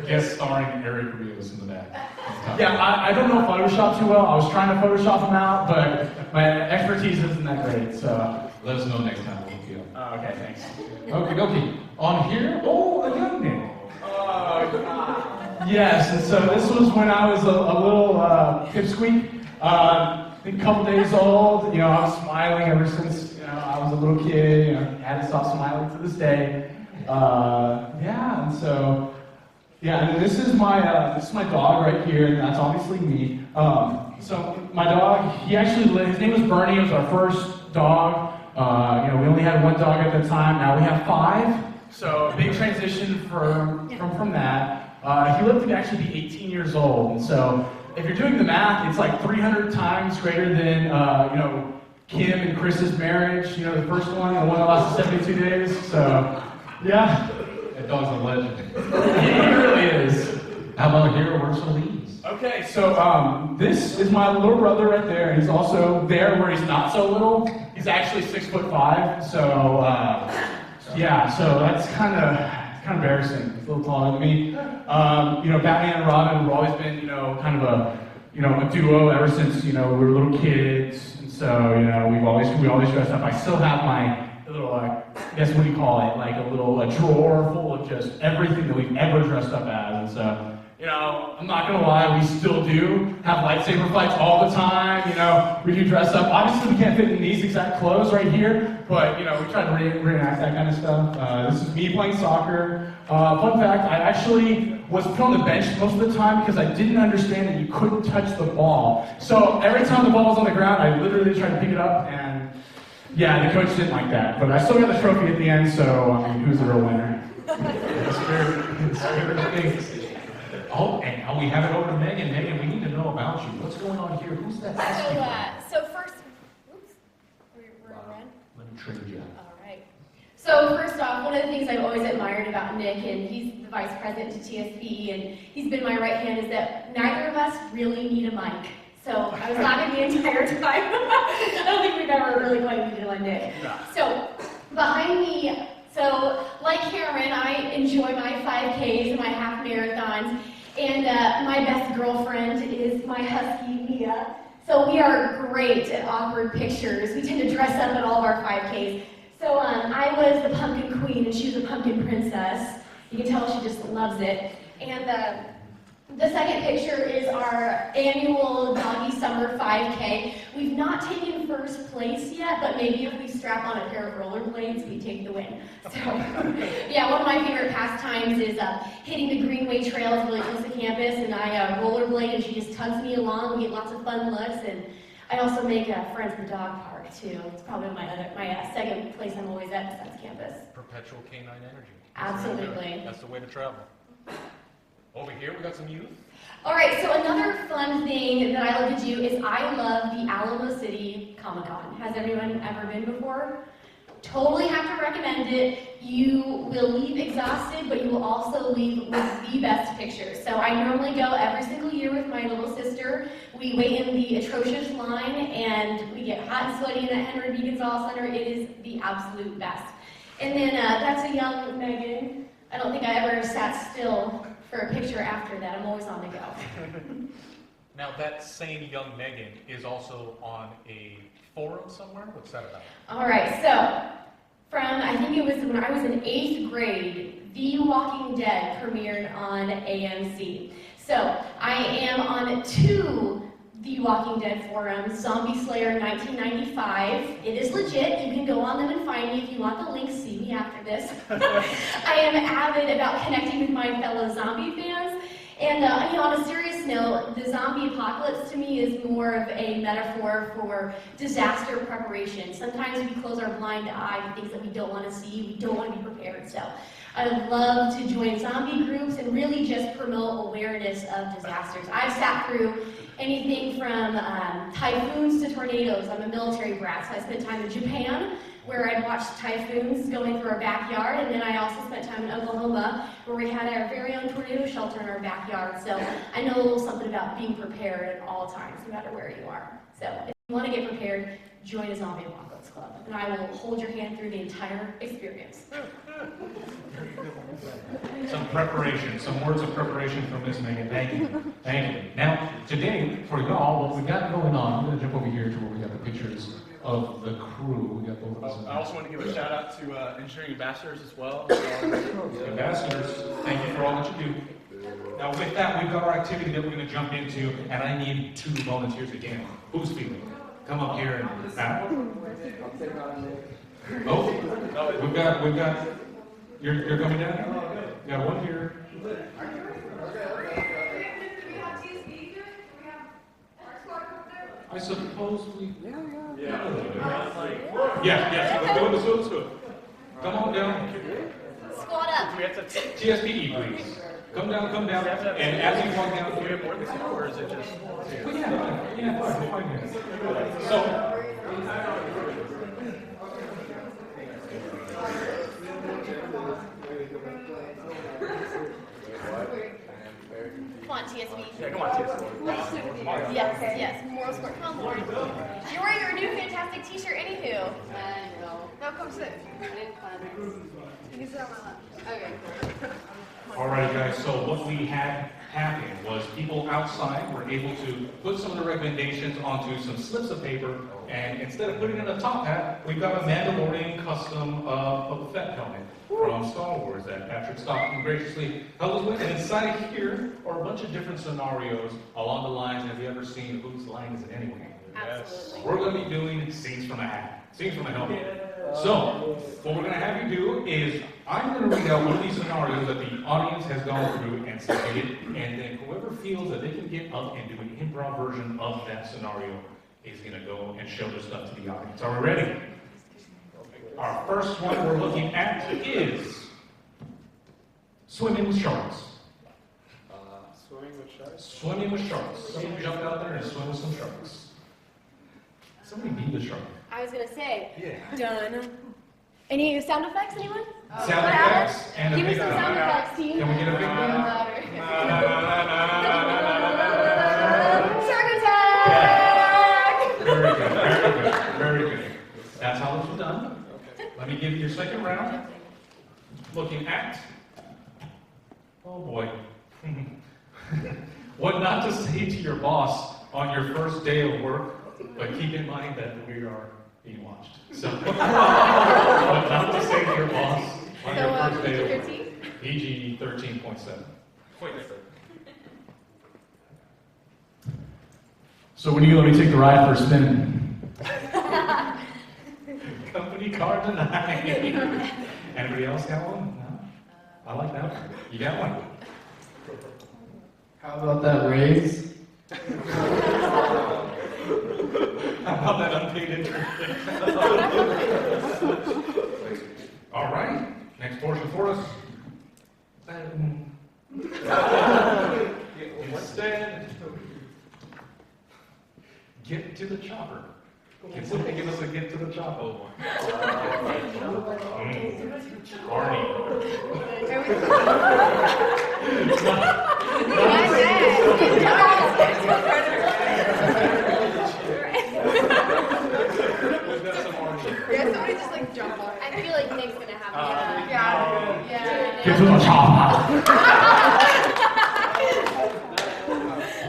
Guest starring Eric Rios in the back. Yeah, I don't know Photoshop too well. I was trying to Photoshop them out, but my expertise isn't that great, so. Let us know next time. We'll hook you up. Okay, thanks. Okay. On here, a young Nick. Yes, and so this was when I was a little pipsqueak. I think a couple days old. You know, I was smiling ever since, you know, I was a little kid. You know, hadn't stopped smiling to this day. Yeah, and so, yeah, and this is my dog right here, and that's obviously me. So my dog, his name was Bernie. It was our first dog. You know, we only had one dog at the time. Now we have 5. So a big transition from that. He lived to actually be 18 years old, and so if you're doing the math, it's like 300 times greater than you know, Kim and Chris's marriage. You know, the first one, the one that lasted 72 days. So yeah, That dog's a legend. he really is. How about here? Where's some leaves? Okay, so this is my little brother right there. He's also there where he's not so little. He's actually 6'5". So yeah, so that's kind of embarrassing. He's a little taller than me. You know, Batman and Robin have always been, you know, kind of a duo ever since, you know, we were little kids. And so, you know, we always dressed up. I still have my little, I guess what do you call it? Like a drawer full of just everything that we've ever dressed up as. And so, you know, I'm not gonna lie, we still do have lightsaber fights all the time. You know, we do dress up. Obviously, we can't fit in these exact clothes right here, but you know, we try to reenact that kind of stuff. This is me playing soccer. Fun fact, I actually was put on the bench most of the time because I didn't understand that you couldn't touch the ball. So every time the ball was on the ground, I literally tried to pick it up, and yeah, the coach didn't like that. But I still got the trophy at the end, so I mean, who's the real winner? Oh, and now we have it over to Megan. Megan, we need to know about you. What's going on here? Who's that? So first, oops, we're red. Let me trade you. All right. So first off, one of the things I've always admired about Nick, and he's the vice president to TSP, and he's been my right hand, is that neither of us really need a mic. So I was laughing the entire time. I don't think we've ever really quite needed one, Nick. So behind me, so like Carin, I enjoy my 5Ks and my half marathons. And my best girlfriend is my husky, Mia. So we are great at awkward pictures. We tend to dress up at all of our 5Ks. So I was the pumpkin queen and she was the pumpkin princess. You can tell she just loves it. And the second picture is our annual Doggy Summer 5K. We've not taken first place yet, but maybe if we strap on a pair of rollerblades, we take the win. So, yeah, one of my favorite pastimes is hitting the Greenway trails really close to campus, and I rollerblade, and she just tugs me along. We get lots of fun looks, and I also make friends at the dog park too. It's probably my second place I'm always at besides campus. Perpetual canine energy. Absolutely. That's the way to travel. Over here, we got some youth. All right, so another fun thing that I love to do is I love the Alamo City Comic-Con. Has everyone ever been before? Totally have to recommend it. You will leave exhausted, but you will also leave with the best pictures. So I normally go every single year with my little sister. We wait in the atrocious line, and we get hot and sweaty in that Henry B. Gonzalez Center. It is the absolute best. And then that's a young Megan. I don't think I ever sat still for a picture after that. I'm always on the go. Now, that same young Megan is also on a forum somewhere? What's that about? All right, so I think it was when I was in 8th grade, The Walking Dead premiered on AMC. So I am on 2 The Walking Dead forums, Zombie Slayer 1995. It is legit. You can go on them and find me if you want the link. See me after this. I am avid about connecting with my fellow zombie fans. And you know, on a serious note, the zombie apocalypse to me is more of a metaphor for disaster preparation. Sometimes we close our blind eye to things that we don't want to see. We don't want to be prepared. So I would love to join zombie groups and really just promote awareness of disasters. I've sat through anything from typhoons to tornadoes. I'm a military brat, so I spent time in Japan, where I'd watched typhoons going through our backyard, and then I also spent time in Oklahoma, where we had our very own tornado shelter in our backyard. So I know a little something about being prepared at all times, no matter where you are. So if you want to get prepared, join a Zombie Apocalypse Club, and I will hold your hand through the entire experience. Some preparation, some words of preparation from Miss Megan. Thank you. Thank you. Now, today, for y'all, what we got going on, I'm going to jump over here to where we got the pictures of the crew. We got both of us. I also want to give a shout out to engineering ambassadors as well. Ambassadors, thank you for all that you do. Now, with that, we've got our activity that we're going to jump into, and I need 2 volunteers again. Who's feeling? Come up here and battle. Oh, we've got. You're coming down? We got one here. I suppose we. Yes, let's do it. Come on down. Squat up. TSPE, please. Come down, and as you walk down, Do we have more than 2, or is it just 2? well, yeah, fine. So. Come on, TSB. Yeah, come on, TSB. Yes, moral support. Come on, Lauren. You're wearing your new fantastic t-shirt, anywho. I know. No, come sit. I didn't plan this. You can sit on my lap. Okay. All right, guys, so what we had happen was people outside were able to put some of the recommendations onto some slips of paper, and instead of putting in a top hat, we've got a Mandalorian custom Boba Fett helmet from Star Wars that Patrick Stockton graciously held us with. And inside of here are a bunch of different scenarios along the lines, have you ever seen Whose Line Is It Anyway? Absolutely. We're going to be doing scenes from a hat, scenes from a helmet. So, what we're going to have you do is, I'm going to read out one of these scenarios that the audience has gone through and submitted, and then whoever feels that they can get up and do an improv version of that scenario is going to go and show their stuff to the audience. Are we ready? Our first one we're looking at is swimming with sharks. Swimming with sharks? Swimming with sharks. Someone jump out there and swim with some sharks. Somebody be the shark. I was gonna say, Yeah. done. Any sound effects, anyone? Sound effects and a Give me big some sound effects, team. Can we get a big one? Shark attack! Very good, very good, very good. That's how this was done. Let me give you your second round. Looking at, oh boy. What not to say to your boss on your first day of work, but keep in mind that we are being watched. So, what not to say to your boss on your first day of work. PG 13.7. So when are you going to take the ride for a spin? Company car denied. Anybody else got one? No? I like that one. You got one? How about that raise? How about that unpaid internship? All right, next portion for us. Instead, get to the chopper. Can somebody give us a get to the chopper? Yeah, somebody just like jump on it. I feel like Nick's gonna have Yeah. Get to the chopper.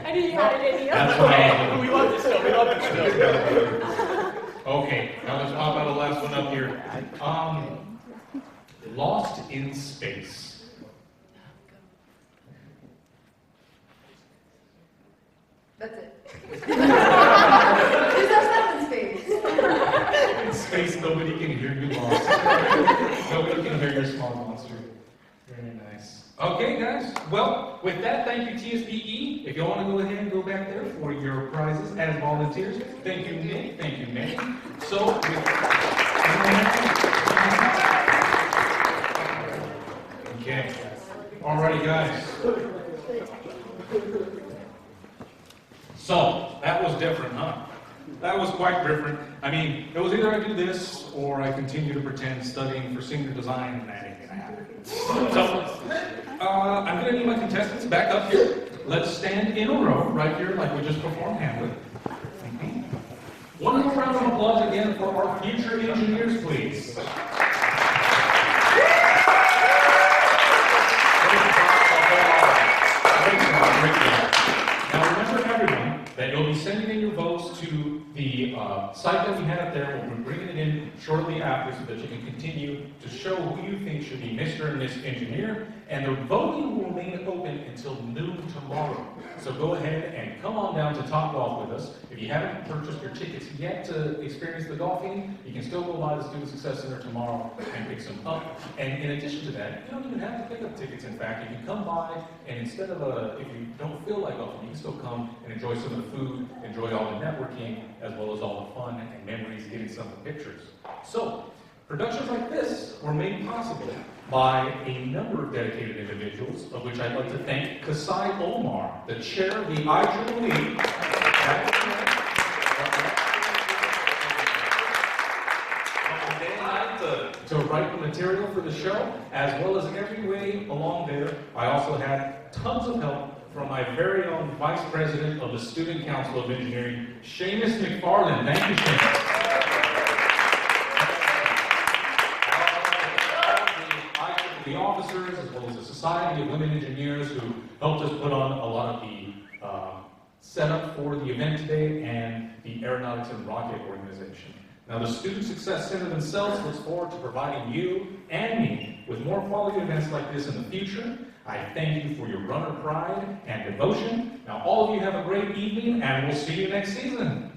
I knew you had it in you. That's right. We love this stuff. We love this stuff. Okay, now let's talk about the last one up here. Lost in space. That's it. Who's that in space? In space, nobody can hear you lost. Nobody can hear your small monster. Very nice. Okay, guys. Well, with that, thank you, TSBE. If you want to go ahead and go back there for your prizes as volunteers, thank you, Nick. Thank you, Nick. So, okay. Alrighty, guys. So, that was different, huh? That was quite different. I mean, it was either I do this or I continue to pretend studying for senior design, and that ain't gonna happen. So, I'm gonna need my contestants back up here. Let's stand in a row right here like we just performed Hamlet. One more round of applause again for our future engineers, please. Now remember everyone that you'll be sending in your votes to the site that we had up there. We'll be bringing it in shortly after so that you can continue to show who you think should be Mr. and Miss Engineer. And the voting will remain open until noon tomorrow. So go ahead and come on down to Top Golf with us. If you haven't purchased your tickets yet to experience the golfing, you can still go by the Student Success Center tomorrow and pick some up. And in addition to that, you don't even have to pick up tickets. In fact, you can come by and instead of if you don't feel like golfing, you can still come and enjoy some of the food, enjoy all the networking, as well as all the fun and memories, getting some of the pictures. So, productions like this were made possible by a number of dedicated individuals, of which I'd like to thank Kasai Omar, the chair of the IEEE, to write the material for the show, as well as every way along there. I also had tons of help from my very own Vice President of the Student Council of Engineering, Seamus McFarland. Thank you, Seamus. The officers, as well as the Society of Women Engineers, who helped us put on a lot of the setup for the event today, and the Aeronautics and Rocket Organization. Now, the Student Success Center themselves looks forward to providing you and me with more quality events like this in the future. I thank you for your runner pride and devotion. Now, all of you have a great evening, and we'll see you next season.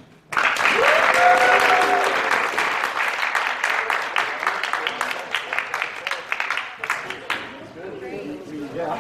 Yeah.